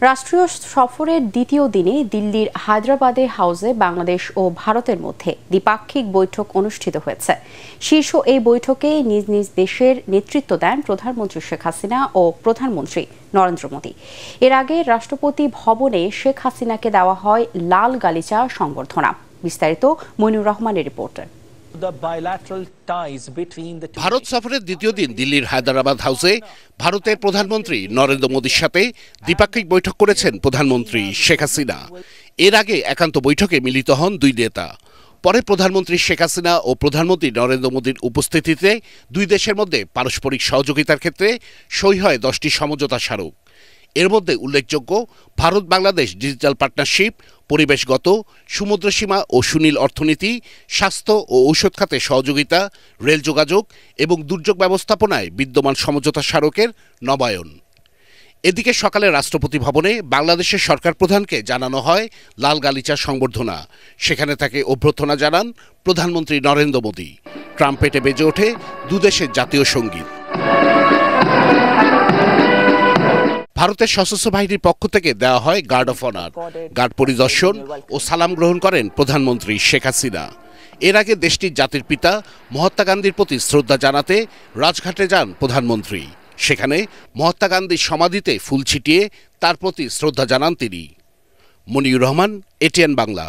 রাষ্ট্রীয় সফরের দ্বিতীয় দিনে দিল্লির হায়দ্রাবাদে হাউসে বাংলাদেশ ও ভারতের মধ্যে দ্বিপাক্ষিক বৈঠক অনুষ্ঠিত হয়েছে। শীর্ষ এই বৈঠকে নিজ নিজ দেশের নেতৃত্ব দেন প্রধানমন্ত্রী শেখ হাসিনা ও প্রধানমন্ত্রী নরেন্দ্র মোদী। এর আগে রাষ্ট্রপতি ভবনে শেখ হাসিনাকে দেওয়া হয় লাল গালিচা সংবর্ধনা। বিস্তারিত মইনুর রহমানের রিপোর্টে। ভারত সফরের দ্বিতীয় দিন দিল্লির হায়দ্রাবাদ হাউসে ভারতের প্রধানমন্ত্রী নরেন্দ্র মোদীর সাথে দ্বিপাক্ষিক বৈঠক করেছেন প্রধানমন্ত্রী শেখ হাসিনা। এর আগে একান্ত বৈঠকে মিলিত হন দুই নেতা। পরে প্রধানমন্ত্রী শেখ হাসিনা ও প্রধানমন্ত্রী নরেন্দ্র মোদীর উপস্থিতিতে দুই দেশের মধ্যে পারস্পরিক সহযোগিতার ক্ষেত্রে সই হয় 10টি সমঝোতা স্মারক। এর মধ্যে উল্লেখযোগ্য ভারত বাংলাদেশ ডিজিটাল পার্টনারশিপ, পরিবেশগত, সমুদ্রসীমা ও সুনীল অর্থনীতি, স্বাস্থ্য ও ঔষধ খাতে সহযোগিতা, রেল যোগাযোগ এবং দুর্যোগ ব্যবস্থাপনায় বিদ্যমান সমঝোতা স্মারকের নবায়ন। এদিকে সকালে রাষ্ট্রপতি ভবনে বাংলাদেশের সরকার প্রধানকে জানানো হয় লাল গালিচা সংবর্ধনা। সেখানে তাকে অভ্যর্থনা জানান প্রধানমন্ত্রী নরেন্দ্র মোদী। ট্রাম্পেটে বেজে ওঠে দুদেশের জাতীয় সঙ্গীত। ভারতের সশস্ত্র বাহিনীর পক্ষ থেকে দেওয়া হয় গার্ড অফ অনার। গার্ড পরিদর্শন ও সালাম গ্রহণ করেন প্রধানমন্ত্রী শেখ হাসিনা। এর আগে দেশটির জাতির পিতা মহাত্মা গান্ধীর প্রতি শ্রদ্ধা জানাতে রাজঘাটে যান প্রধানমন্ত্রী। সেখানে মহাত্মা গান্ধীর সমাধিতে ফুল ছিটিয়ে তার প্রতি শ্রদ্ধা জানান তিনি। মনিউর রহমান, এটিএন বাংলা।